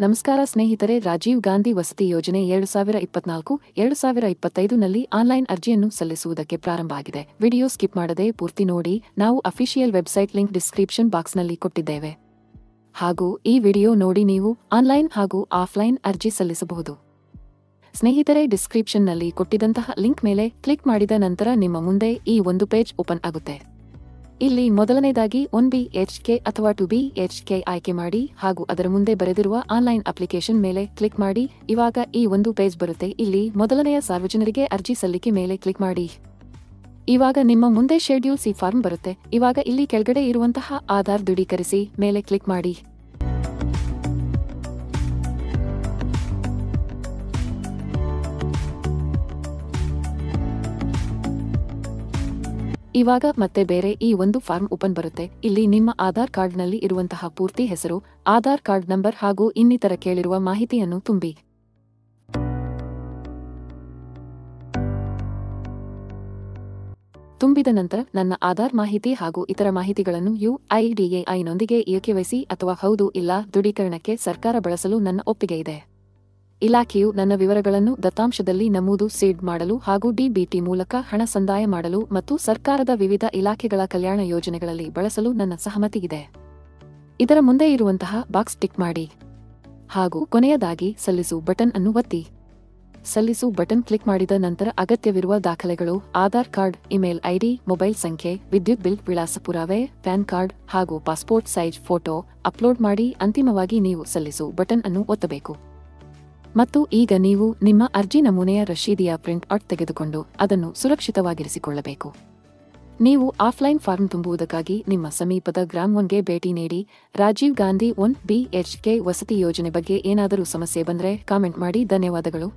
ನಮಸ್ಕಾರ ಸ್ನೇಹಿತರೆ, ರಾಜೀವ್ ಗಾಂಧಿ ವಸತಿ ಯೋಜನೆ 2024-2025 ನಲ್ಲಿ ಆನ್ಲೈನ್ ಅರ್ಜಿಯನ್ನು ಸಲ್ಲಿಸುವುದಕ್ಕೆ ಪ್ರಾರಂಭ ಆಗಿದೆ. ವಿಡಿಯೋ ಸ್ಕಿಪ್ ಮಾಡದೆ ಪೂರ್ತಿ ನೋಡಿ. ನಾವು ಅಫಿಷಿಯಲ್ ವೆಬ್ಸೈಟ್ ಲಿಂಕ್ ಡಿಸ್ಕ್ರಿಪ್ಷನ್ ಬಾಕ್ಸ್ನಲ್ಲಿ ಕೊಟ್ಟಿದ್ದೇವೆ. ಹಾಗೂ ಈ ವಿಡಿಯೋ ನೋಡಿ ನೀವು ಆನ್ಲೈನ್ ಹಾಗೂ ಆಫ್ಲೈನ್ ಅರ್ಜಿ ಸಲ್ಲಿಸಬಹುದು. ಸ್ನೇಹಿತರೆ, ಡಿಸ್ಕ್ರಿಪ್ಷನ್ನಲ್ಲಿ ಕೊಟ್ಟಿದ್ದಂತಹ ಲಿಂಕ್ ಮೇಲೆ ಕ್ಲಿಕ್ ಮಾಡಿದ ನಂತರ ನಿಮ್ಮ ಮುಂದೆ ಈ ಒಂದು ಪೇಜ್ ಓಪನ್ ಆಗುತ್ತೆ. ಇಲ್ಲಿ ಮೊದಲನೇದಾಗಿ 1BHK ಅಥವಾ 2BHK ಆಯ್ಕೆ ಮಾಡಿ ಹಾಗೂ ಅದರ ಮುಂದೆ ಬರೆದಿರುವ ಆನ್ಲೈನ್ ಅಪ್ಲಿಕೇಶನ್ ಮೇಲೆ ಕ್ಲಿಕ್ ಮಾಡಿ. ಇವಾಗ ಈ ಒಂದು ಪೇಜ್ ಬರುತ್ತೆ. ಇಲ್ಲಿ ಮೊದಲನೆಯ ಸಾರ್ವಜನಿಕರಿಗೆ ಅರ್ಜಿ ಸಲ್ಲಿಕೆ ಮೇಲೆ ಕ್ಲಿಕ್ ಮಾಡಿ. ಇವಾಗ ನಿಮ್ಮ ಮುಂದೆ ಶೆಡ್ಯೂಲ್ ಸಿ ಫಾರ್ಮ್ ಬರುತ್ತೆ. ಇವಾಗ ಇಲ್ಲಿ ಕೆಳಗಡೆ ಇರುವಂತಹ ಆಧಾರ್ ದೃಢೀಕರಿಸಿ ಮೇಲೆ ಕ್ಲಿಕ್ ಮಾಡಿ. ಇವಾಗ ಮತ್ತೆ ಬೇರೆ ಈ ಒಂದು ಫಾರ್ಮ್ ಓಪನ್ ಬರುತ್ತೆ. ಇಲ್ಲಿ ನಿಮ್ಮ ಆಧಾರ್ ಕಾರ್ಡ್ನಲ್ಲಿ ಇರುವಂತಹ ಪೂರ್ತಿ ಹೆಸರು, ಆಧಾರ್ ಕಾರ್ಡ್ ನಂಬರ್ ಹಾಗೂ ಇನ್ನಿತರ ಕೇಳಿರುವ ಮಾಹಿತಿಯನ್ನು ತುಂಬಿ. ತುಂಬಿದ ನಂತರ ನನ್ನ ಆಧಾರ್ ಮಾಹಿತಿ ಹಾಗೂ ಇತರ ಮಾಹಿತಿಗಳನ್ನು UIDAI ನೊಂದಿಗೆ KYC ಅಥವಾ ಹೌದು ಇಲ್ಲ ದೃಢೀಕರಣಕ್ಕೆ ಸರ್ಕಾರ ಬಳಸಲು ನನ್ನ ಒಪ್ಪಿಗೆ ಇದೆ. ಇಲಾಖೆಯು ನನ್ನ ವಿವರಗಳನ್ನು ದತ್ತಾಂಶದಲ್ಲಿ ನಮೂದು ಸೀಡ್ ಮಾಡಲು ಹಾಗೂ DBT ಮೂಲಕ ಹಣ ಸಂದಾಯ ಮಾಡಲು ಮತ್ತು ಸರ್ಕಾರದ ವಿವಿಧ ಇಲಾಖೆಗಳ ಕಲ್ಯಾಣ ಯೋಜನೆಗಳಲ್ಲಿ ಬಳಸಲು ನನ್ನ ಸಹಮತಿ ಇದೆ. ಇದರ ಮುಂದೆ ಇರುವಂತಹ ಬಾಕ್ಸ್ ಟಿಕ್ ಮಾಡಿ ಹಾಗೂ ಕೊನೆಯದಾಗಿ ಸಲ್ಲಿಸು ಬಟನ್ ಅನ್ನು ಒತ್ತಿ. ಸಲ್ಲಿಸು ಬಟನ್ ಕ್ಲಿಕ್ ಮಾಡಿದ ನಂತರ ಅಗತ್ಯವಿರುವ ದಾಖಲೆಗಳು Aadhaar card, email ID, mobile ಸಂಖ್ಯೆ, ವಿದ್ಯುತ್ ಬಿಲ್ ವಿಳಾಸ ಪುರಾವೆ, ಪ್ಯಾನ್ ಕಾರ್ಡ್ ಹಾಗೂ ಪಾಸ್ಪೋರ್ಟ್ ಸೈಜ್ ಫೋಟೋ ಅಪ್ಲೋಡ್ ಮಾಡಿ. ಅಂತಿಮವಾಗಿ ನೀವು ಸಲ್ಲಿಸು ಬಟನ್ ಅನ್ನು ಒತ್ತಬೇಕು. ಮತ್ತು ಈಗ ನೀವು ನಿಮ್ಮ ಅರ್ಜಿ ನಮೂನೆಯ ರಶೀದಿಯ ಪ್ರಿಂಟ್ ಔಟ್ ತೆಗೆದುಕೊಂಡು ಅದನ್ನು ಸುರಕ್ಷಿತವಾಗಿರಿಸಿಕೊಳ್ಳಬೇಕು. ನೀವು ಆಫ್ಲೈನ್ ಫಾರ್ಮ್ ತುಂಬುವುದಕ್ಕಾಗಿ ನಿಮ್ಮ ಸಮೀಪದ ಗ್ರಾಮ್ 1ಗೆ ಭೇಟಿ ನೀಡಿ. ರಾಜೀವ್ ಗಾಂಧಿ 1BHK ವಸತಿ ಯೋಜನೆ ಬಗ್ಗೆ ಏನಾದರೂ ಸಮಸ್ಯೆ ಬಂದರೆ ಕಾಮೆಂಟ್ ಮಾಡಿ. ಧನ್ಯವಾದಗಳು.